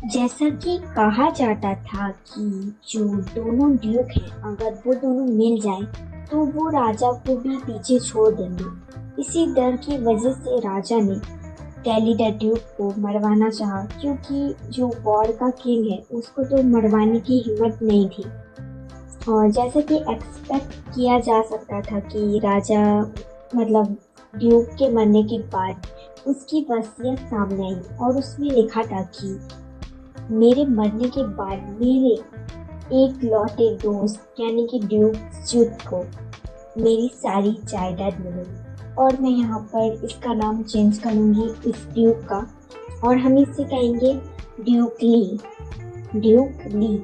जैसा कि कहा जाता था कि जो दोनों ड्यूक हैं अगर वो दोनों मिल जाएं तो वो राजा को भी पीछे छोड़ देंगे। इसी डर की वजह से राजा ने कैलिडा ड्यूक को मरवाना चाहा, क्योंकि जो वॉर का किंग है उसको तो मरवाने की हिम्मत नहीं थी। और जैसा कि एक्सपेक्ट किया जा सकता था कि राजा मतलब ड्यूक के मरने के बाद उसकी वसीयत सामने आई और उसमें लिखा था कि मेरे मरने के बाद मेरे एक लौटे दोस्त यानी कि ड्यूक जुड को मेरी सारी जायदाद मिलेगी। और मैं यहाँ पर इसका नाम चेंज करूँगी इस ड्यूक का, और हम इसे कहेंगे ड्यूक ली। ड्यूक ली।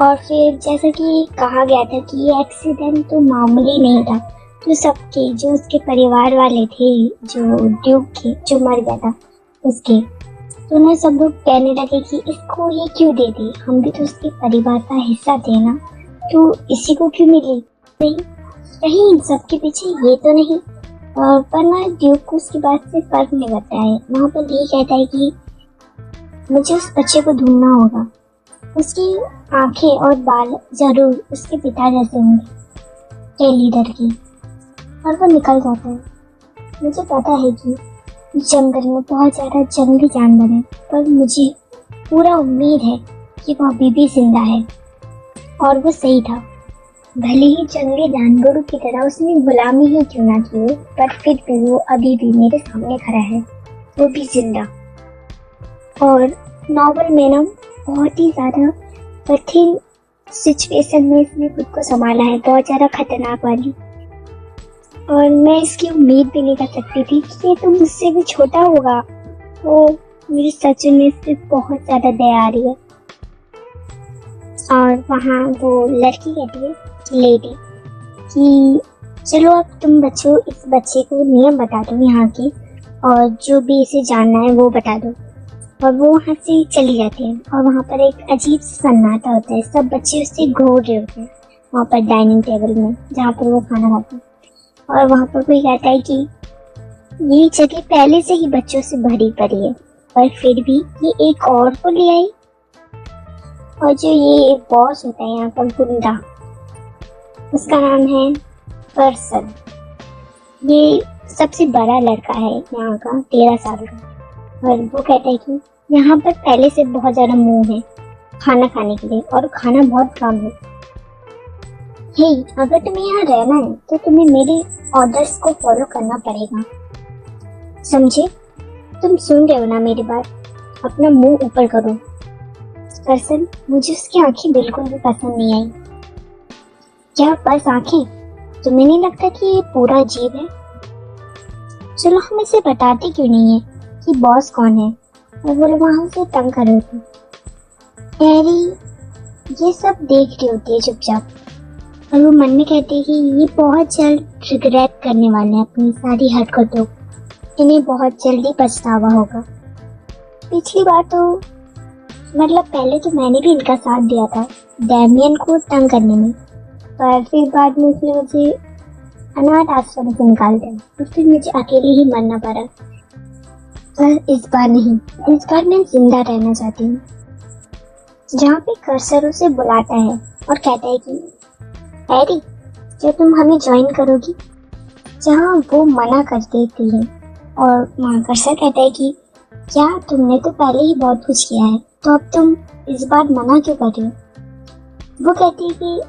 और फिर जैसा कि कहा गया था कि ये एक्सीडेंट तो मामूली नहीं था, तो सबके जो उसके परिवार वाले थे, जो ड्यूक के जो मर गया था उसके, तो उन्हें सब लोग कहने लगे कि इसको ये क्यों दे दी, हम भी तो उसके परिवार का हिस्सा थे ना, तो इसी को क्यों मिली। नहीं कहीं इन सब के पीछे ये तो नहीं। पर ना ड्यूक को उसकी बात से फर्क नहीं पड़ता है। वहाँ पर ये कहता है कि मुझे उस बच्चे को ढूंढना होगा, उसकी आंखें और बाल जरूर उसके पिता जैसे होंगे लीडर की। और वो निकल जाता है। मुझे पता है कि जंगल में बहुत ज़्यादा जंगली जानवर हैं, पर मुझे पूरा उम्मीद है कि वो अभी भी जिंदा है। और वो सही था। भले ही जंगली जानवरों की तरह उसने गुलामी ही क्यों ना की हो, पर फिर भी वो अभी भी मेरे सामने खड़ा है, वो भी जिंदा। और नॉवल में ना बहुत ही ज़्यादा कठिन सिचुएशन में इसने खुद को संभाला है, बहुत ज़्यादा खतरनाक वाली। और मैं इसकी उम्मीद भी नहीं कर सकती थी कि ये तो मुझसे भी छोटा होगा। तो मेरे सच में इस पर बहुत ज़्यादा दया आ रही है। और वहाँ वो लड़की कहती है लेडी कि चलो अब तुम बच्चों इस बच्चे को नियम बता दो यहाँ की, और जो भी इसे जानना है वो बता दो। और वो वहाँ से चली जाती है। और वहाँ पर एक अजीब सन्नाटा होता है, सब बच्चे उससे घूर रहे होते हैं वहाँ पर डाइनिंग टेबल में जहाँ पर वो खाना खाते हैं। और वहाँ पर कोई कहता है कि ये जगह पहले से ही बच्चों से भरी पड़ी है, पर फिर भी ये एक और को ले आई। और जो ये बॉस होता है यहाँ पर गुंडा, उसका नाम है पर्सन। ये सबसे बड़ा लड़का है यहाँ का, 13 साल का। और वो कहता है कि यहाँ पर पहले से बहुत ज़्यादा मुंह है खाना खाने के लिए, और खाना बहुत कम है। हे, अगर तुम्हें यहाँ रहना है तो तुम्हें मेरे ऑर्डर्स को फॉलो करना पड़ेगा, समझे? तुम सुन रहे हो ना मेरी बात? अपना मुंह ऊपर करो। पर्सन, मुझे उसकी आंखें बिल्कुल भी पसंद नहीं आई। क्या बस आंखें? तुम्हें नहीं लगता कि ये पूरा अजीब है? चलो हम इसे बताते क्यों नहीं है कि बॉस कौन है। और वो लोग वहां से तंग कर रहे थे। एरी ये सब देख रही होती है चुपचाप, और वो मन में कहती है कि ये बहुत जल्द रिग्रेट करने वाले हैं अपनी सारी हरकतों, इन्हें बहुत जल्दी पछतावा होगा। पिछली बार तो मतलब पहले तो मैंने भी इनका साथ दिया था डैमियन को तंग करने में, पर फिर बाद में उसने मुझे अनाथ आश्रम से निकाल दिया, तो फिर मुझे अकेले ही मरना पड़ा। पर इस बार नहीं, इस बार मैं जिंदा रहना चाहती हूँ। जहाँ पे कर्सर उसे बुलाता है और कहता है कि हैरी, क्या तुम हमें ज्वाइन करोगी? जहाँ वो मना कर देती है, और वहाँ कर्सर कहता है कि क्या तुमने तो पहले ही बहुत कुछ किया है, तो अब तुम इस बार मना क्यों कर रही हो? वो कहती है कि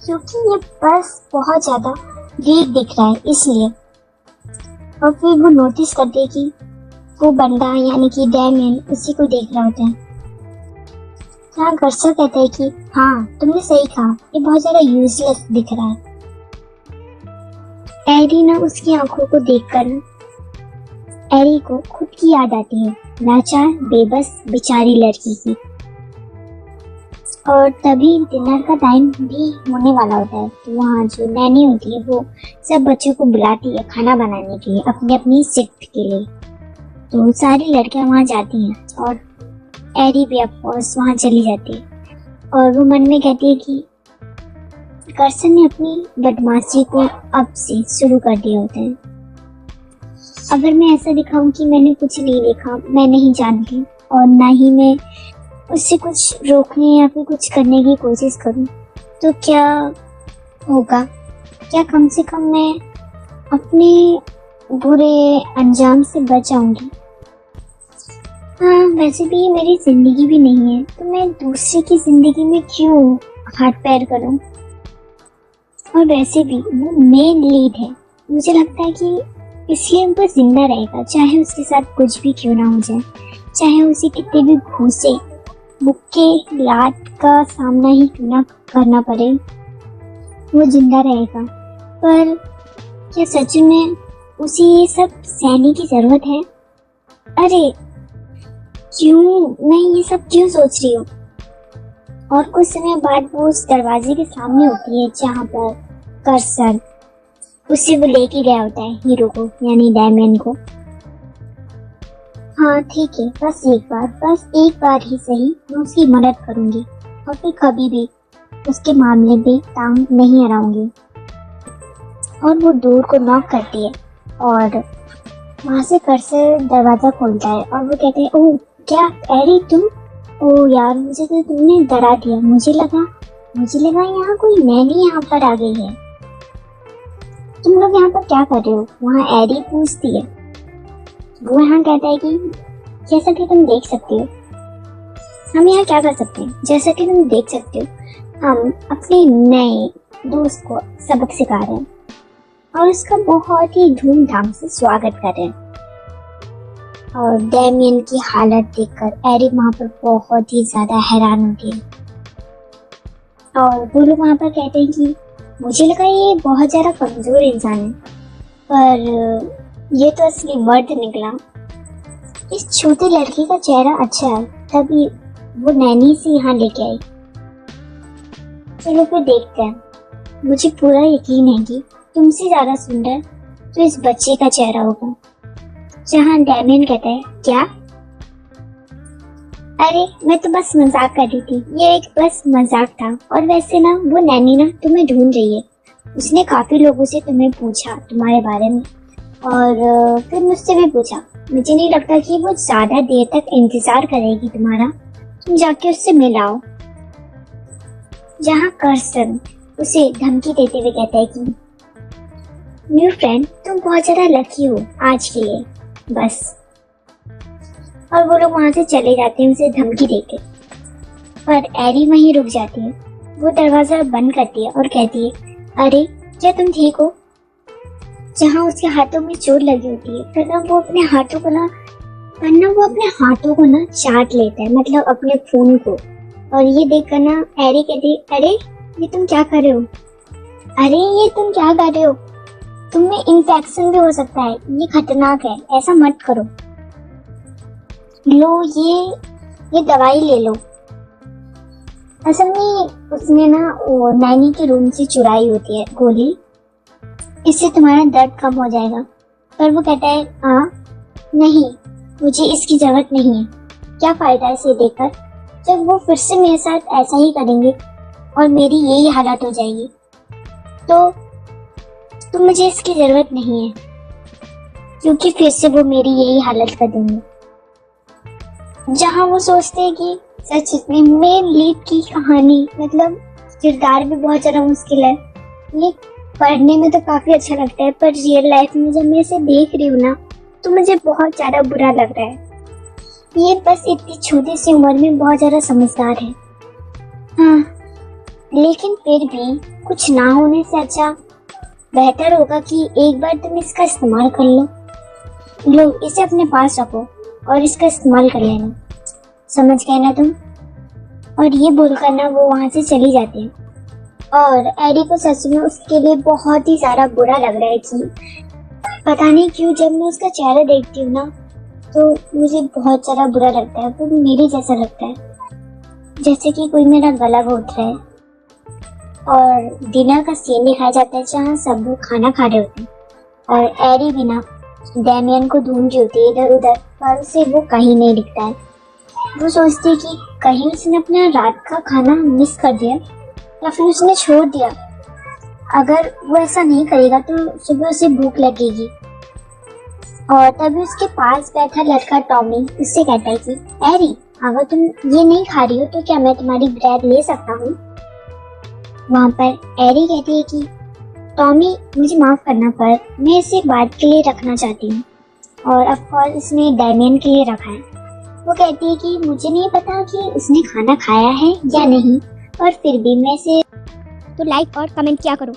क्योंकि ये बस बहुत ज़्यादा वीक दिख रहा है इसलिए। और फिर वो नोटिस करती है कि वो बंदा यानी कि डैमियन उसी को देख रहा होता है। हाँ, कर्सर कहता है कि हाँ तुमने सही कहा, ये बहुत ज़्यादा यूजलेस दिख रहा है। एरी ना उसकी आंखों को देखकर एरी को खुद की याद आती है, लाचार बेबस बेचारी लड़की की। और तभी डिनर का टाइम भी होने वाला होता है, तो वहाँ जो नैनी होती है वो सब बच्चों को बुलाती है खाना बनाने के लिए अपनी अपनी शिफ्ट के लिए। तो सारी लड़कियां वहाँ जाती हैं और एरी भी ऑफकोर्स वहाँ चली जाती है। और वो मन में कहती है कि कर्सन ने अपनी बदमाशी को अब से शुरू कर दिया होता है। अगर मैं ऐसा दिखाऊं कि मैंने कुछ नहीं देखा, मैं नहीं जानती, और ना ही मैं उससे कुछ रोकने या फिर कुछ करने की कोशिश करूं, तो क्या होगा? क्या कम से कम मैं अपने बुरे अंजाम से बच जाऊंगी? हाँ, वैसे भी ये मेरी जिंदगी भी नहीं है, तो मैं दूसरे की जिंदगी में क्यों हाथ पैर करूं? और वैसे भी वो मेन लीड है, मुझे लगता है कि इसलिए वो जिंदा रहेगा, चाहे उसके साथ कुछ भी क्यों ना हो जाए, चाहे उसे कितने भी घूसे मुक्के लात का सामना ही क्यों ना करना पड़े, वो जिंदा रहेगा। पर क्या सच में उसे ये सब सहने की जरूरत है? अरे क्यों मैं ये सब क्यों सोच रही हूँ? और कुछ समय बाद वो उस दरवाजे के सामने होती है जहाँ पर कर्सन उससे वो लेके गया होता है हीरो को, यानी डैमियन को। हाँ ठीक है, बस एक बार ही सही मैं उसकी मदद करूंगी, और फिर कभी भी उसके मामले में टांग नहीं अड़ाऊंगी। और वो डोर को नॉक करती है और वहां से कर्सर दरवाजा खोलता है और वो कहते हैं, ओह क्या एरी तुम? ओ यार, मुझे तो तुमने डरा दिया। मुझे लगा यहाँ कोई नैनी यहाँ पर आ गई है। तुम लोग यहाँ पर क्या कर रहे हो? वहाँ एरी पूछती है। वो यहाँ कहता है कि जैसा कि तुम देख सकते हो, हम यहाँ क्या कर सकते हैं? जैसा कि तुम देख सकते हो, हम अपने नए दोस्त को सबक सिखा रहे हैं और उसका बहुत ही धूमधाम से स्वागत कर रहे हैं। और डैमियन की हालत देखकर एरी वहाँ पर बहुत ही ज्यादा हैरान होती है। और वो लोग वहाँ पर कहते हैं कि मुझे लगा ये बहुत ज्यादा कमजोर इंसान है, पर ये तो असली मर्द निकला। इस छोटे लड़के का चेहरा अच्छा है, तभी वो नैनी से यहाँ लेके आई। चलो फिर देखते हैं। मुझे पूरा यकीन है कि तुमसे ज्यादा सुंदर तो इस बच्चे का चेहरा होगा। जहाँ डैमियन कहता है, क्या? अरे मैं तो बस मजाक कर रही थी, ये एक बस मजाक था। और वैसे ना वो नैनी ना तुम्हें ढूंढ रही है। उसने काफी लोगों से तुम्हें पूछा तुम्हारे बारे में, और फिर मुझसे भी पूछा। मुझे नहीं लगता कि वो ज्यादा देर तक इंतजार करेगी तुम्हारा, तुम जाके उससे मिलाओ। जहाँ कर्सन उसे धमकी देते हुए कहता है कि न्यू फ्रेंड, तुम बहुत ज्यादा लकी हो आज के लिए, बस। और वो लोग वहां से चले जाते हैं उसे धमकी देके। पर एरी वहीं रुक जाती है। वो दरवाजा बंद करती है और कहती है, अरे क्या तुम ठीक हो? जहाँ उसके हाथों में चोट लगी होती है, वरना वो अपने हाथों को ना चाट लेता है, मतलब अपने खून को। और ये देखकर ना एरी कहती है, अरे ये तुम क्या कर रहे हो? तुम्हें इन्फेक्शन भी हो सकता है, ये खतरनाक है, ऐसा मत करो। लो ये दवाई ले लो। असल में उसने ना वो नैनी के रूम से चुराई होती है गोली, इससे तुम्हारा दर्द कम हो जाएगा। पर वो कहता है, नहीं, मुझे इसकी जरूरत नहीं है। क्या फायदा इसे देकर, जब वो फिर से मेरे साथ ऐसा ही करेंगे और मेरी यही हालत हो जाएगी। तो मुझे इसकी जरूरत नहीं है, क्योंकि फिर से वो मेरी यही हालत कर देंगे। जहाँ वो सोचते हैं कि सच में मेन लीड की कहानी, मतलब किरदार भी बहुत ज्यादा मुश्किल है। ये पढ़ने में तो काफी अच्छा लगता है, पर रियल लाइफ में जब मैं इसे देख रही हूँ ना, तो मुझे बहुत ज्यादा बुरा लग रहा है। ये बस इतनी छोटी सी उम्र में बहुत ज्यादा समझदार है। हाँ, लेकिन फिर भी कुछ ना होने से अच्छा बेहतर होगा कि एक बार तुम इसका इस्तेमाल कर लो, इसे अपने पास रखो और इसका इस्तेमाल कर लेना, समझ गए ना तुम? और ये बोलकर ना वो वहां से चली जाती है। और एरी को सच में उसके लिए बहुत ही ज्यादा बुरा लग रहा है कि पता नहीं क्यों जब मैं उसका चेहरा देखती हूँ ना, तो मुझे बहुत ज्यादा बुरा लगता है। वो मेरे जैसा लगता है, जैसे कि कोई मेरा गला घोट रहा है। और डिनर का सीन दिखाया जाता है जहाँ सब लोग खाना खा रहे होते हैं और एरी भी ना डैमियन को ढूंढ रही होती है इधर उधर, पर उसे वो कहीं नहीं दिखता है। वो सोचती है कि कहीं उसने अपना रात का खाना मिस कर दिया या फिर उसने छोड़ दिया। अगर वो ऐसा नहीं करेगा तो सुबह उसे भूख लगेगी और तभी उसके पास बैठा लड़का टॉमी उससे कहता है कि एरी, अगर तुम ये नहीं खा रही हो तो क्या मैं तुम्हारी ब्रेड ले सकता हूँ। वहाँ पर एरी कहती है कि टॉमी, मुझे माफ करना पर मैं इसे एक बात के लिए रखना चाहती हूँ, और ऑफ कोर्स इसने डैमियन के लिए रखा है। वो कहती है कि मुझे नहीं पता कि उसने खाना खाया है या नहीं, और फिर भी मैं इसे तो लाइक और कमेंट किया करो।